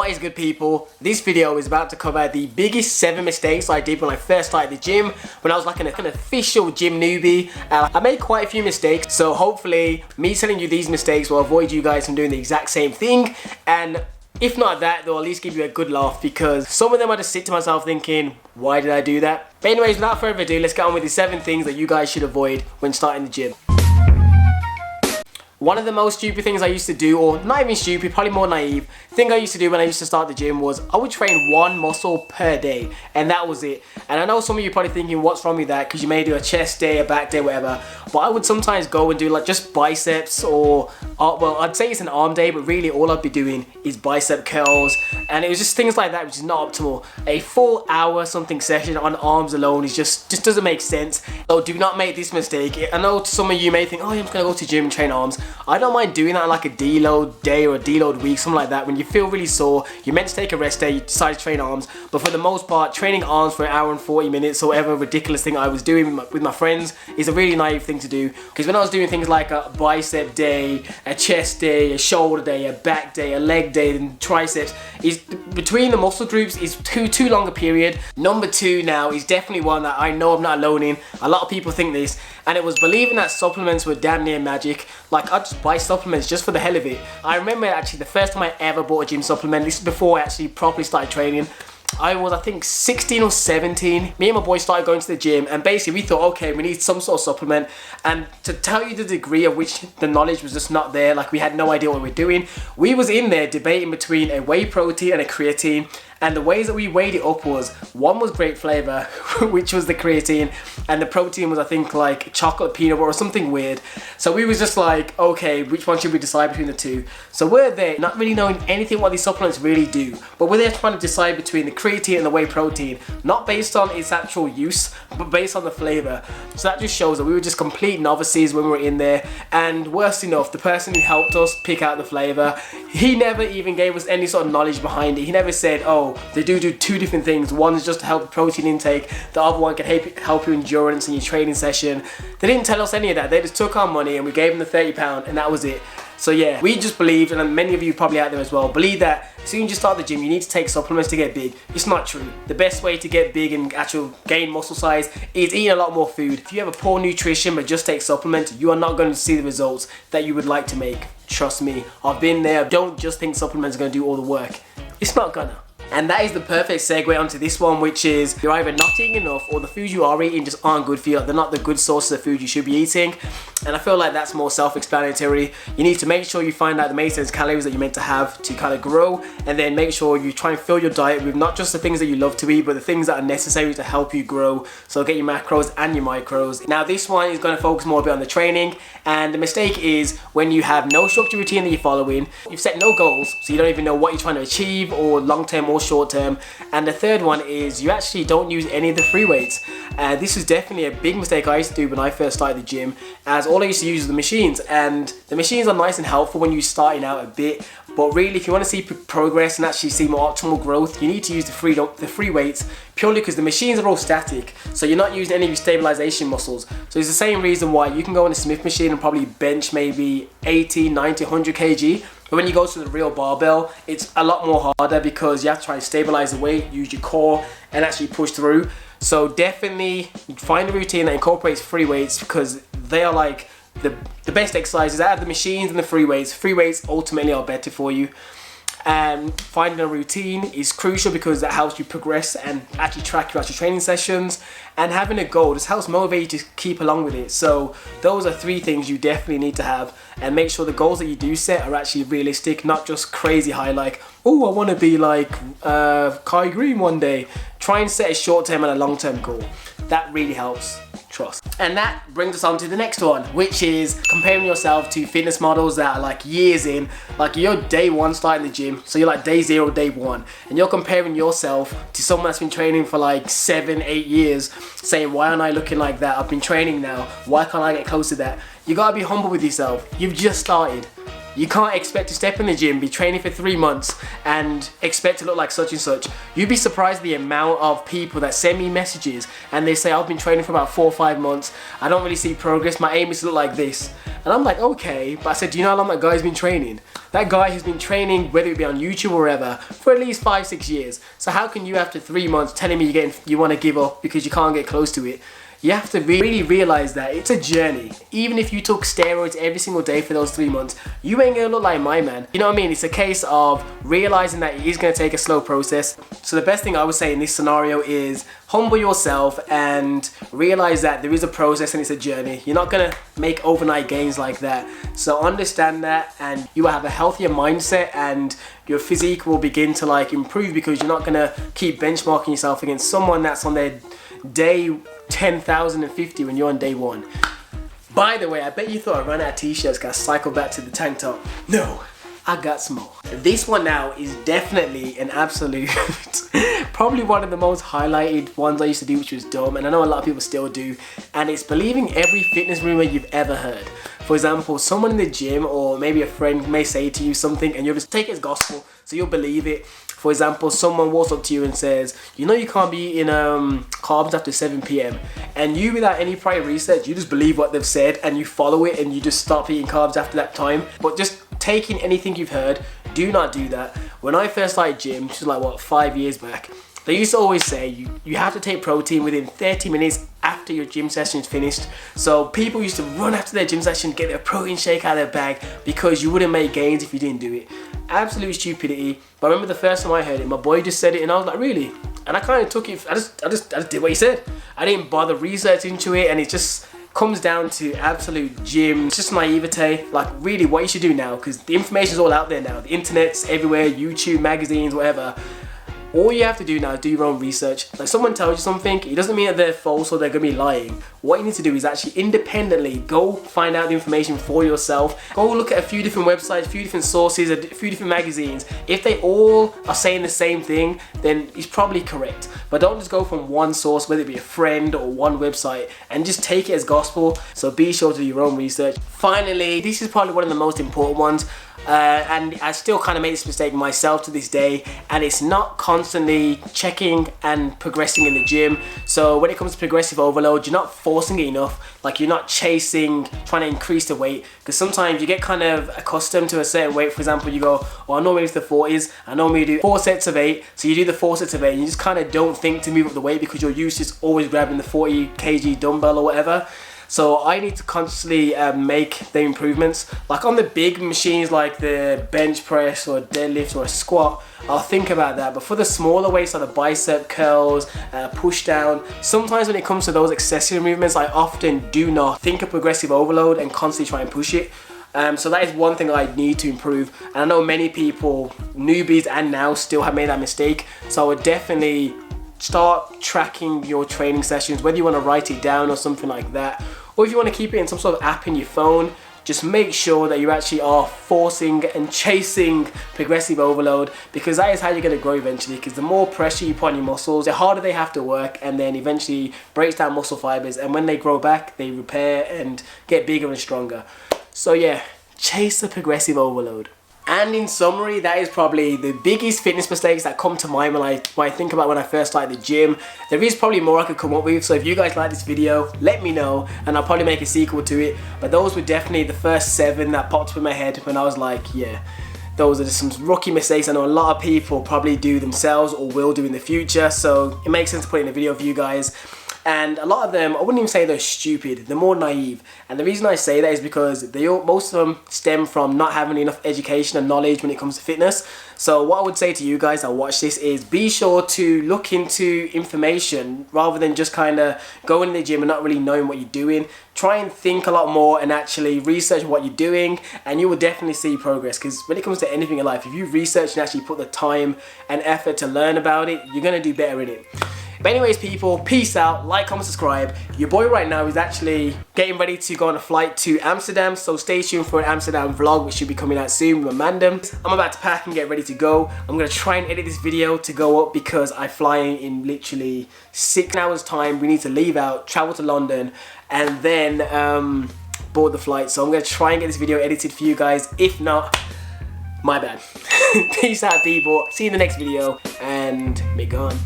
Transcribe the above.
What is good, people? This video is about to cover the biggest 7 mistakes I did when I first started the gym, when I was like an official gym newbie. I made quite a few mistakes, so hopefully me telling you these mistakes will avoid you guys from doing the exact same thing, and if not that, they'll at least give you a good laugh, because some of them I just sit to myself thinking, why did I do that? But anyways, without further ado, let's get on with the 7 things that you guys should avoid when starting the gym. One of the most stupid things I used to do, or not even stupid, probably more naive, thing I used to do when I used to start the gym was I would train one muscle per day, and that was it. And I know some of you are probably thinking, what's wrong with that? Because you may do a chest day, a back day, whatever. But I would sometimes go and do like just biceps, or well, I'd say it's an arm day, but really all I'd be doing is bicep curls, and it was just things like that, which is not optimal. A full hour something session on arms alone is just doesn't make sense. So do not make this mistake. I know some of you may think, oh, I'm just gonna go to the gym and train arms. I don't mind doing that on like a deload day or a deload week, something like that. When you feel really sore, you're meant to take a rest day, you decide to train arms. But for the most part, training arms for an hour and 40 minutes or whatever ridiculous thing I was doing with my friends is a really naive thing to do. Because when I was doing things like a bicep day, a chest day, a shoulder day, a back day, a leg day, and triceps, is between the muscle groups is too long a period. Number 2 now is definitely one that I know I'm not alone in. A lot of people think this, and it was believing that supplements were damn near magic. Like, I'd just buy supplements just for the hell of it. I remember actually the first time I ever bought a gym supplement, this is before I actually properly started training. I was, I think, 16 or 17. Me and my boy started going to the gym, and basically we thought, okay, we need some sort of supplement. And to tell you the degree of which the knowledge was just not there, like we had no idea what we were doing. We was in there debating between a whey protein and a creatine. And the ways that we weighed it up was, one was grape flavor, which was the creatine, and the protein was, I think, like chocolate peanut butter or something weird. So we was just like, okay, which one should we decide between the two? So we're there not really knowing anything what these supplements really do, but we're there trying to decide between the creatine and the whey protein, not based on its actual use, but based on the flavor. So that just shows that we were just complete novices when we were in there. And worse enough, the person who helped us pick out the flavor, he never even gave us any sort of knowledge behind it. He never said, oh, they do 2 different things. One is just to help the protein intake, the other one can help your endurance in your training session. They didn't tell us any of that. They just took our money and we gave them the £30 and that was it. So yeah, we just believed, and many of you probably out there as well, believe that as soon as you start the gym, you need to take supplements to get big. It's not true. The best way to get big and actually gain muscle size is eating a lot more food. If you have a poor nutrition but just take supplements, you are not going to see the results that you would like to make. Trust me, I've been there. Don't just think supplements are going to do all the work. It's not gonna. And that is the perfect segue onto this one, which is you're either not eating enough or the foods you are eating just aren't good for you. They're not the good sources of food you should be eating. And I feel like that's more self-explanatory. You need to make sure you find out the maintenance calories that you're meant to have to kind of grow, and then make sure you try and fill your diet with not just the things that you love to eat, but the things that are necessary to help you grow. So get your macros and your micros. Now this one is going to focus more a bit on the training, and the mistake is when you have no structured routine that you're following, you've set no goals, so you don't even know what you're trying to achieve, or long-term or short term. And the third one is you actually don't use any of the free weights. This was definitely a big mistake I used to do when I first started the gym, as all I used to use was the machines, and the machines are nice and helpful when you're starting out a bit, but really if you want to see progress and actually see more optimal growth, you need to use the free weights, purely because the machines are all static, so you're not using any of your stabilization muscles. So it's the same reason why you can go on a Smith machine and probably bench maybe 80, 90, 100 kg. But when you go to the real barbell, it's a lot more harder because you have to try and stabilize the weight, use your core, and actually push through. So definitely find a routine that incorporates free weights, because they are like the best exercises out of the machines and the free weights. Free weights ultimately are better for you. And finding a routine is crucial because that helps you progress and actually track your actual training sessions. And having a goal just helps motivate you to keep along with it. So those are 3 things you definitely need to have, and make sure the goals that you do set are actually realistic, not just crazy high like, oh, I want to be like Kai Green one day. Try and set a short-term and a long-term goal. That really helps. Trust. And that brings us on to the next one, which is comparing yourself to fitness models that are like years in. Like you're day 1 starting the gym, so you're like day 0, day 1, and you're comparing yourself to someone that's been training for like 7, 8 years, saying, why aren't I looking like that? I've been training now, why can't I get close to that? You gotta be humble with yourself. You've just started. You can't expect to step in the gym, be training for 3 months, and expect to look like such and such. You'd be surprised the amount of people that send me messages and they say, I've been training for about 4 or 5 months, I don't really see progress, my aim is to look like this. And I'm like, okay, but I said, do you know how long that guy's been training? That guy has been training, whether it be on YouTube or wherever, for at least 5-6 years. So how can you, after 3 months, telling me you want to give up because you can't get close to it? You have to really realize that it's a journey. Even if you took steroids every single day for those 3 months, you ain't gonna look like my man. You know what I mean? It's a case of realizing that it is gonna take a slow process. So the best thing I would say in this scenario is humble yourself and realize that there is a process and it's a journey. You're not gonna make overnight gains like that. So understand that, and you will have a healthier mindset, and your physique will begin to like improve, because you're not gonna keep benchmarking yourself against someone that's on their day 10,050 when you're on day 1. By the way, I bet you thought I ran out of t-shirts because I cycled back to the tank top. No, I got some more. This one now is definitely an absolute, probably one of the most highlighted ones I used to do, which was dumb, and I know a lot of people still do, and it's believing every fitness rumor you've ever heard. For example, someone in the gym or maybe a friend may say to you something and you'll just take it as gospel, so you'll believe it. For example, someone walks up to you and says, you know you can't be eating carbs after 7 p.m. And you, without any prior research, you just believe what they've said and you follow it and you just stop eating carbs after that time. But just taking anything you've heard, do not do that. When I first started gym, which was like, what, 5 years back, they used to always say you have to take protein within 30 minutes after your gym session is finished. So people used to run after their gym session, get their protein shake out of their bag because you wouldn't make gains if you didn't do it. Absolute stupidity. But I remember the first time I heard it, my boy just said it and I was like, really? And I kind of took it, I just did what he said. I didn't bother researching into it, and it just comes down to absolute gym, just naivete. Like really what you should do now, because the information's all out there now. The internet's everywhere, YouTube, magazines, whatever. All you have to do now is do your own research. Like someone tells you something, it doesn't mean that they're false or they're gonna be lying. What you need to do is actually independently go find out the information for yourself. Go look at a few different websites, a few different sources, a few different magazines. If they all are saying the same thing, then it's probably correct. But don't just go from one source, whether it be a friend or one website, and just take it as gospel. So be sure to do your own research. Finally, this is probably one of the most important ones. And I still kind of make this mistake myself to this day, and it's not constantly checking and progressing in the gym. So when it comes to progressive overload, you're not forcing it enough. Like you're not chasing, trying to increase the weight, because sometimes you get kind of accustomed to a certain weight. For example, you go, oh, I normally do the 40s, I normally do 4 sets of 8. So you do the 4 sets of 8 and you just kind of don't think to move up the weight because you're used to just always grabbing the 40 kg dumbbell or whatever. So I need to constantly make the improvements. Like on the big machines like the bench press or deadlift or a squat, I'll think about that. But for the smaller weights like the bicep curls, push down, sometimes when it comes to those accessory movements, I often do not think of progressive overload and constantly try and push it. So that is one thing I need to improve. And I know many people, newbies and now, still have made that mistake. So I would definitely start tracking your training sessions, whether you want to write it down or something like that, or if you want to keep it in some sort of app in your phone. Just make sure that you actually are forcing and chasing progressive overload, because that is how you're going to grow eventually. Because the more pressure you put on your muscles, the harder they have to work, and then eventually breaks down muscle fibers, and when they grow back, they repair and get bigger and stronger. So yeah, chase the progressive overload. And in summary, that is probably the biggest fitness mistakes that come to mind when I think about when I first started the gym. There is probably more I could come up with, so if you guys like this video, let me know and I'll probably make a sequel to it. But those were definitely the first 7 that popped up in my head when I was like, yeah, those are just some rookie mistakes I know a lot of people probably do themselves or will do in the future. So it makes sense to put in a video for you guys. And a lot of them, I wouldn't even say they're stupid, they're more naive. And the reason I say that is because most of them stem from not having enough education and knowledge when it comes to fitness. So what I would say to you guys that watch this is be sure to look into information rather than just kind of going in the gym and not really knowing what you're doing. Try and think a lot more and actually research what you're doing, and you will definitely see progress. Because when it comes to anything in life, if you research and actually put the time and effort to learn about it, you're going to do better in it. But anyways people, peace out, like, comment, subscribe. Your boy right now is actually getting ready to go on a flight to Amsterdam, so stay tuned for an Amsterdam vlog which should be coming out soon with Amanda. I'm about to pack and get ready to go. I'm going to try and edit this video to go up because I fly in literally 6 hours time. We need to leave out, travel to London, and then board the flight. So I'm going to try and get this video edited for you guys. If not, my bad. Peace out people, see you in the next video, and be gone.